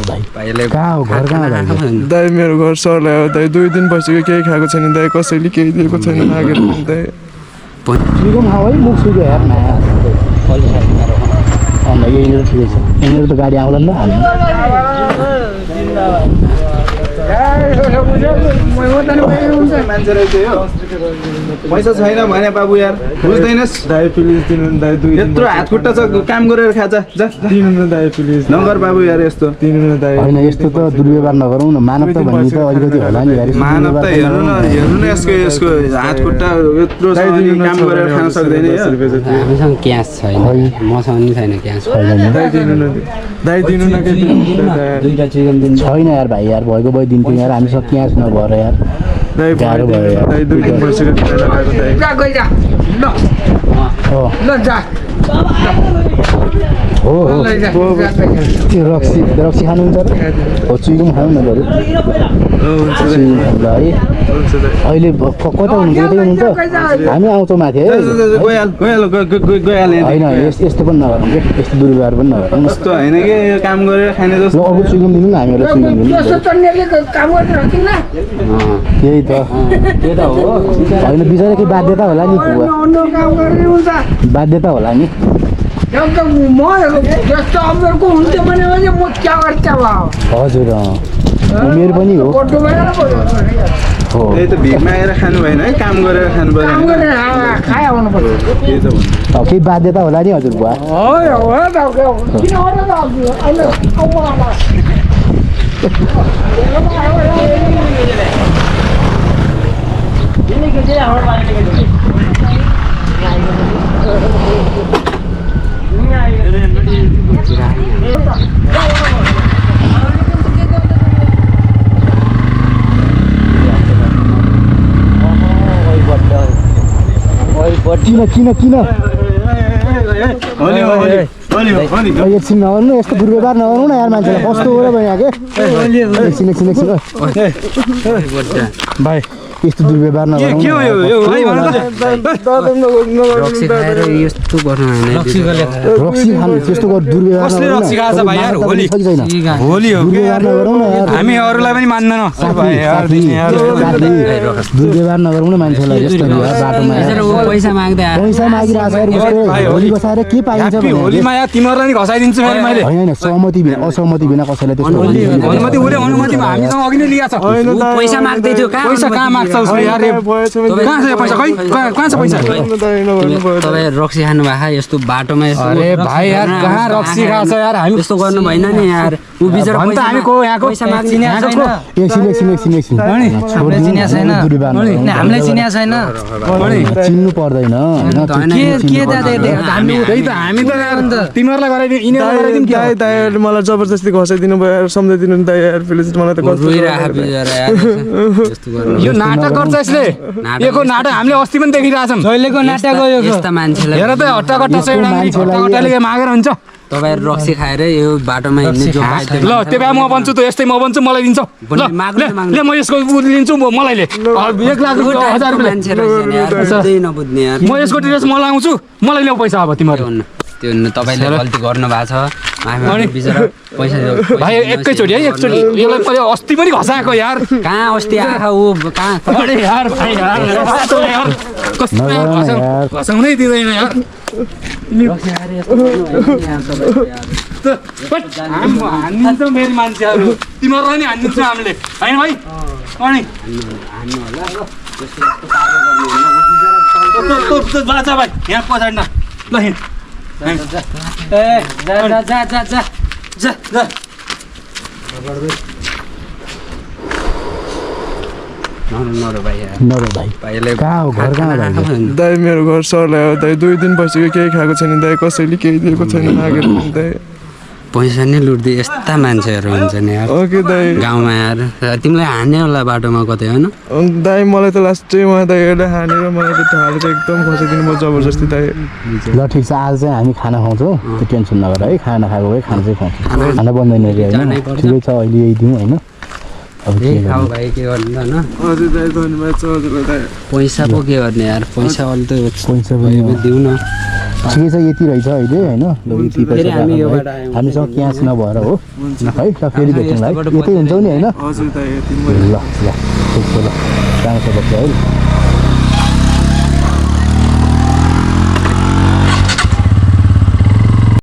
भाइ कहाँ हो घर कहाँ भाइ दाइ मेरो घर सरलाई हो दाइ 2 दिन भइसक्यो केही खाएको छैन दाइ कसैले केही दिएको छैन मागेर पनि दाइ सुइगो खाऊ है मुख सुइगो हेर न अन्त यहीँनिर ठिकै छ यहीँनिर त गाडी आउँला नि पैसा छैन भने बाबु यार बुझ्दैनस् दाइ प्लिज दिनु न दाइ 2 दिन यत्रो हात खुट्टा छ काम गरेर खा जा दिनु न दाइ प्लिज नगर बाबु यार यस्तो दिनु न दाइ होइन यस्तो त दुर्व्यवहार नगरौँ न मानवता भन्ने त अलिकति होला नि यार मानवता हेर्नु न यसको हात खुट्टा यत्रो काम गरेर खान सक्दैन हामीसँग क्यास छैन मसँग नि छैन क्यास दाइ दिनु न दाइ दिनु न के दुईटा चिकन दिन्छ छैन यार भाइ यार भएको भए दिन्थ्यौँ यार हामीसँग क्यास नभएर यार दाइ गाह्रो भयो यार दाइ 2 दिन भइसक्यो खाएको दाइ जा गइ जा ल जा हो त्यो रक्सी खानुहुन्छ र हो चुइगो खाउँ न बरु ल है अहिले कता हुनुहुन्छ यतै हुनुहुन्छ हामी आउँछौँ माथि है होइन यस्तो पनि नगरौँ के यस्तो दुर्व्यवहार पनि नगरौँ यस्तो होइन कि यो काम गरेर खाने जस्तो अब चुइगम दिनु न हामीहरूलाई चुइगम दिनु काम गरिरहेको त्यही त हो होइन बिचरा के बाध्यता होला नि काम गर्ने हुन्छ बाध्यता होला नि एउटा म जस्तो अमेरको हुन्थ्यो भने म क्या गर्थ्यो अब हजुर उमेर पनि हो फोटो बनाएर हो त्यही त भिख मागेर खानु भएन है काम गरेर खानु पर्यो काम गरेर खाए आउनुपर्छ त्यही त भन्नु अब केही बाध्यता होला नि हजुर बुवा हो त किन अहिले किन एकछिन नगर्नु यस्तो दुर्व्यवहार नगर्नु न यार मान्छेलाई कस्तो हो र यहाँ के एकछिन भाइ यस्तो दुर्व्यवहार नगर्नु रक्सी खाएर यस्तो गर्नु रक्सी खानु त्यस्तो दुर्व्यवहार दुर्व्यवहार नगरौँ न यार हामी अरूलाई पनि मान्दैन दुर्व्यवहार नगरौँ न मान्छेलाई यस्तो बाटोमा पैसा माग्दै पैसा मागिरहेको छ होली बसाएर के पाइन्छ होलीमा यार तिमीहरूलाई नि घसाइदिन्छु फेरि मैले होइन सहमति बिना असहमति बिना कसैलाई त्यस्तो अनुमति हामीसँग अघि नै लिएको छ पैसा माग्दै थियो पैसा कहाँ माग्छ उसले यार कहाँ छ पैसा खै कहाँ छ पैसा तपाईँ रक्सी खानु भएको यस्तो बाटोमा अरे भाइ यार कहाँ रक्सी खान्छ यार हामी यस्तो गर्नु भएन नि यार उ बिचरा हामी को यहाँको पैसा माग्ने एकछिन हामीलाई चिन्या छैन चिन्नु पर्दैन त्यही त हामी त तिमीहरूलाई गराइदिउँ यिनीहरूलाई गराइदिउँ दाइ दाइ मलाई जबरजस्ती घसाइदिनु भयो यार सम्झाइदिनु नि दाइ यार प्लिज मलाई त कस्तो यो नाटक गर्छ यसले यो नाटक हामीले अस्ति पनि देखिरहेछौँ जहिलेको नाटक हो यस्ता मान्छेलाई हेर त हट्टाकट्टा छ एउटा हट्टाकट्टाले मागेर हुन्छ तपाईँ रक्सी खाएर यो बाटोमा हिँड्ने जो ल त्यो भए म भन्छु त यस्तै म भन्छु मलाई दिन्छ ल म यसको लिन्छु मलाई ले 1 लाख 1000 रुपैयाँ नबुझ्ने यार म यसको ड्रेस म लाउँछु मलाई ल्याऊ पैसा अब तिमीहरू त्यो तपाईँले गल्ती गर्नु भएको छ पैसा भाइ एकैचोटि है एकचोटि यसलाई पहिले अस्ति पनि घसाएको यार कहाँ अस्ति आएको ऊ कहाँ यार भाइ यार कस्तो घसाउनै दिँदैन यार हानिन्छ मेरो मान्छेहरू तिमीहरूलाई नि हानिदिन्छौँ हामीले होइन भाइ अनि बाचा भाइ यहाँ पछाडि न ल हिँड कहाँ हो घर कहाँ दाइ मेरो घर सरलाई हो दाइ 2 दिन भइसक्यो केही खाएको छैन दाइ कसैले केही दिएको छैन मागेर पनि दाइ पैसा नै लुट्दै यस्ता मान्छेहरू हुन्छ नि यार ओके दाइ गाउँमा यार तिमीलाई हान्ने होला बाटोमा कतै होइन दाइ मलाई त लास्टैमा दाइहरूले हानेर मलाई त ढालेर एकदम खसाइदिनु भयो जबरजस्ती दाइ ल ठिक छ आज चाहिँ हामी खाना खाउँछौँ त्यो टेन्सन नगर है खाना खाएको भए खाना चाहिँ खाउँछौँ खाना बन्दैन रे होइन ठिकै छ अहिले यही दिउँ होइन अब के यही खाऊ गर्नु भाइ के गर्नु होइन हजुर दाइ धन्यवाद छ हजुरलाई दाइ पैसा पो के गर्ने यार पैसा अलि त पैसा पनि दिउँ न ठिकै छ यति रहेछ अहिले होइन ल यति फेरि पैसा हामी राखौँ योबाट है आयौँ। हामीसँग क्यास नभएर हो है ल फेरि भेटौँला है यतै हुन्छौ नि होइन हजुर दाइ यति ल ल ठिक छ ल राम्रो छ बच्चा है